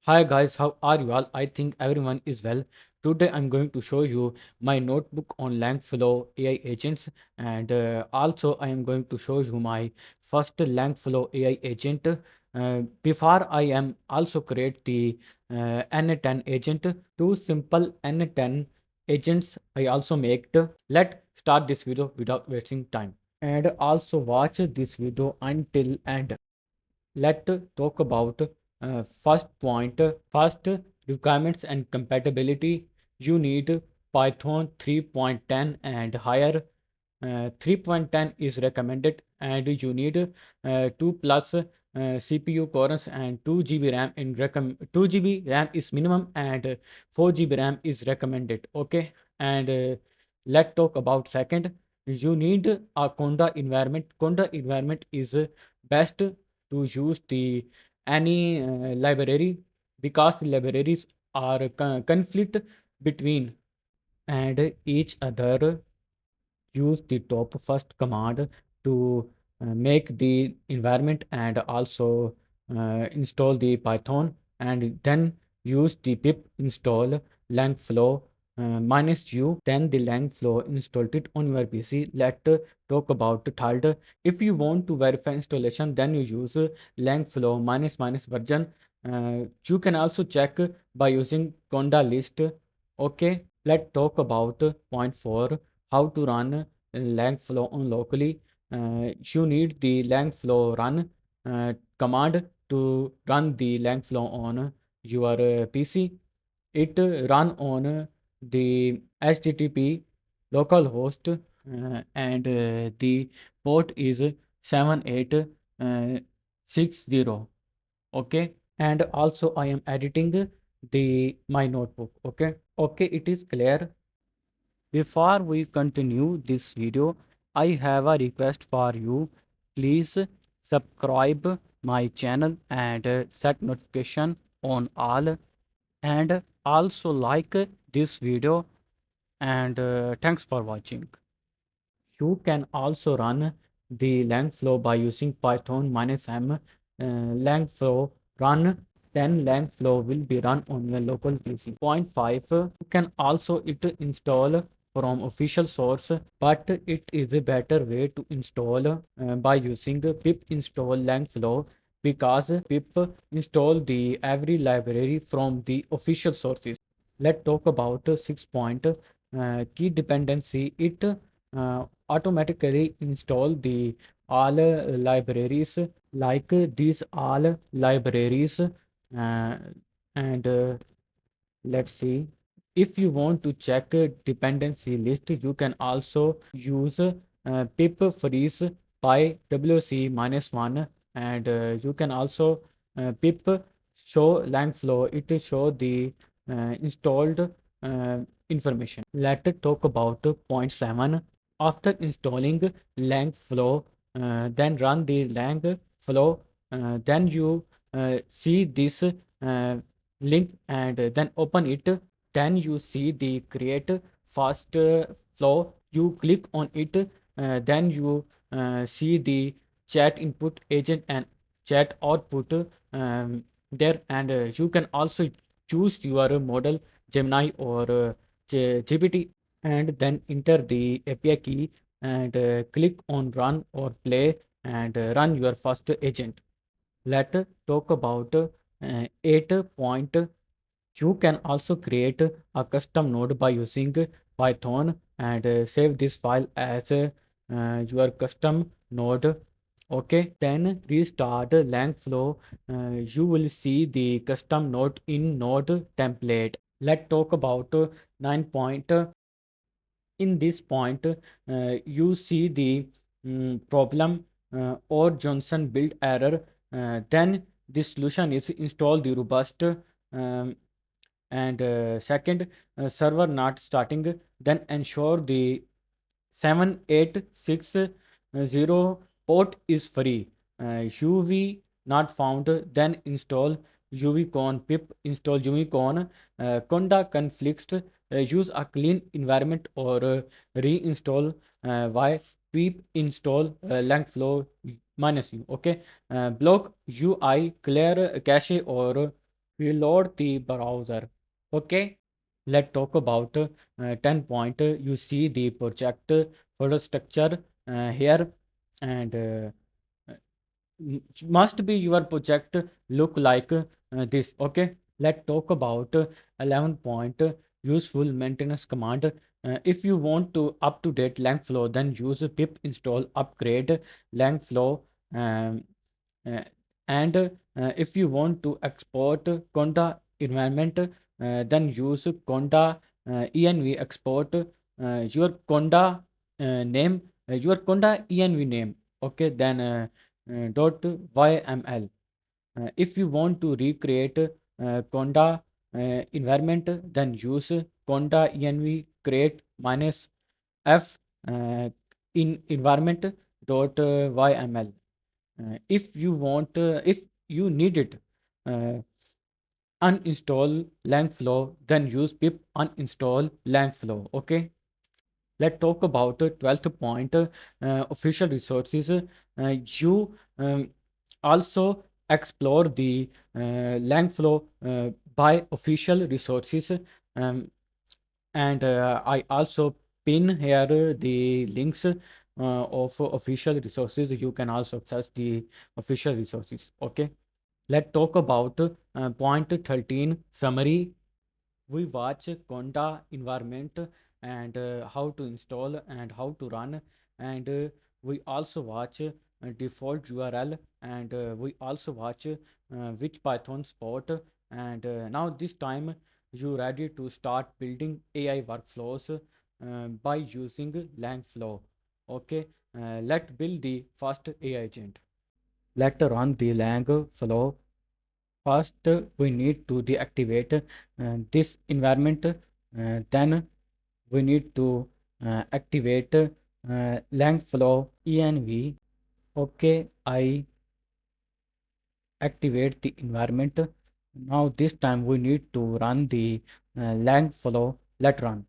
Hi guys, how are you all? I think everyone is well. Today I'm going to show you my notebook on LangFlow AI agents, and also I am going to show you my first LangFlow AI agent. Before I am also create the N10 agent, two simple N10 agents I also make. Let's start this video without wasting time. And also watch this video until end. Let's talk about first point, first requirements and compatibility. You need Python 3.10 and higher. 3.10 is recommended, and you need 2 plus CPU cores and 2 GB RAM. 2 GB RAM is minimum, and 4 GB RAM is recommended. Okay, and let's talk about second. You need a Conda environment. Conda environment is best to use the any library, because the libraries are conflict between and each other. Use the top first command to make the environment and also install the Python, and then use the pip install LangFlow -u. Then the LangFlow installed it on your PC. Let's talk about the third. If you want to verify installation, then you use LangFlow minus version. You can also check by using Conda list. Okay, let's talk about point 4, how to run LangFlow on locally. You need the LangFlow run command to run the LangFlow on your PC. It run on the HTTP localhost, and the port is 7860. Okay, and also I am editing the my notebook. Okay, it is clear. Before we continue this video, I have a request for you. Please subscribe my channel and set notification on all, and also like this video, and thanks for watching. You can also run the LangFlow by using Python -m LangFlow run. Then LangFlow will be run on your local PC. Point 5. You can also install from official source, but it is a better way to install by using pip install LangFlow, because pip install the every library from the official sources. Let's talk about 6 point key dependency. It automatically install the all libraries, like these all libraries, and let's see. If you want to check a dependency list, you can also use pip freeze by wc -1, and you can also pip show LangFlow. It will show the installed information. Let's talk about point 7. After installing LangFlow, then run the LangFlow. Then you see this link, and then open it. Then you see the create fast flow. You click on it. Then you see the chat input agent and chat output there, and you can also choose your model, Gemini or GPT, and then enter the API key, and click on run or play, and run your first agent. Let's talk about 8 point. You can also create a custom node by using Python, and save this file as your custom node. Okay, then restart LangFlow. You will see the custom node in node template. Let's talk about 9 point. In this point, you see the problem or Johnson build error. Then the solution is install the robust, and second, server not starting. Then ensure the 7860 port is free. UV not found. Then install UVCon pip install UVCon. Conda conflicts. Use a clean environment or reinstall y pip install LangFlow -u. Okay, block UI clear cache or reload the browser. Okay, let's talk about 10 point. You see the project folder structure here, and must be your project look like this. Okay, let's talk about 11 point useful maintenance command. If you want to up to date LangFlow, then use pip install upgrade LangFlow. um, uh, and if you want to export Conda environment, then use Conda env export your Conda name, your Conda env name. Okay, then dot yml. If you want to recreate Conda environment, then use Conda env create minus f in environment dot yml. If you want, if you need it, uh, uninstall LangFlow, then use pip uninstall LangFlow. Okay. Let's talk about 12th point, official resources. You also explore the LangFlow by official resources. Um, and I also pin here the links of official resources. You can also access the official resources. Okay. Let's talk about point 13 summary. We watch Conda environment and how to install and how to run, and we also watch default URL, and we also watch which Python support. And now this time you ready to start building AI workflows by using LangFlow. Okay, let's build the first AI agent. Let's run the LangFlow. First, we need to deactivate this environment. Then we need to activate LangFlow env. Okay, I activate the environment. Now this time we need to run the LangFlow. Let run.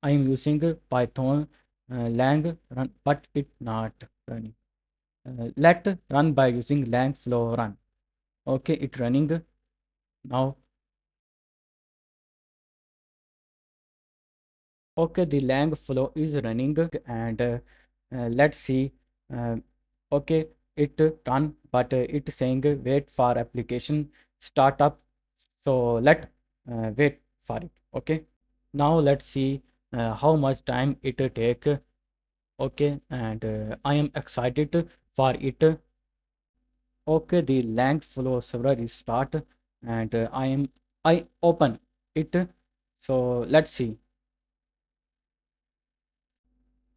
I am using Python lang run, but it not running. Let run by using LangFlow run. Okay, it running now. Okay, the lang flow is running, and let's see. Uh, okay, it run, but it saying wait for application startup. So let wait for it. Okay, now let's see how much time it take. Okay, and I am excited for it. Okay, the lang flow server is start, and I open it. So let's see.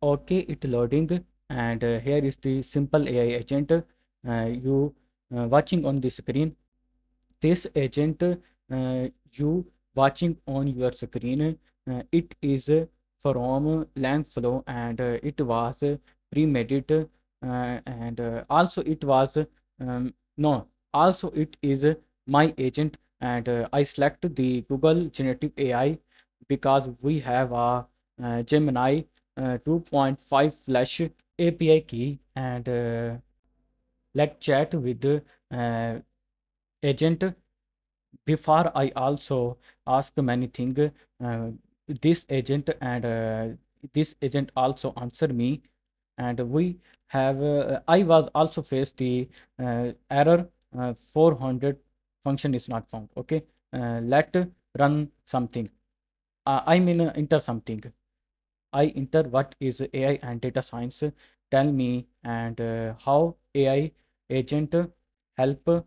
Okay, it loading, and here is the simple AI agent you watching on the screen. This agent you watching on your screen, it is from LangFlow, and it was pre-made, and also it was no, also it is my agent, and I select the Google Generative AI because we have a Gemini 2.5 Flash API key, and let's chat with the agent. Before I also ask many things, this agent, and this agent also answer me, and we have I was also faced the error 400 function is not found. Okay, let run something. I mean enter something. I enter what is AI and data science. Tell me, and how AI agent help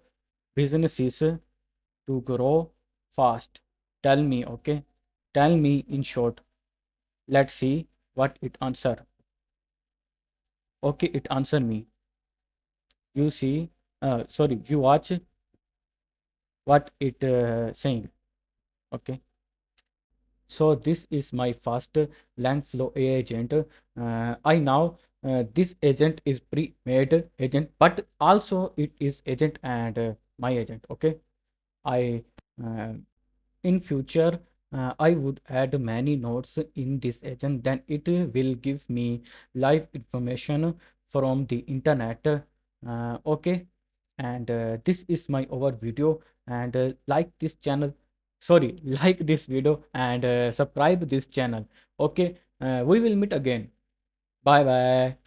businesses to grow fast. Tell me, okay? Tell me in short. Let's see what it answer. Okay, it answer me. You see, sorry, you watch what it saying. Okay. So this is my first LangFlow AI agent. I now this agent is pre-made agent, but also it is agent and my agent. Okay. I uh, in future I would add many nodes in this agent, then it will give me live information from the internet. Okay, and this is my over video, and like this channel, sorry, like this video, and subscribe this channel. Okay, we will meet again. Bye bye.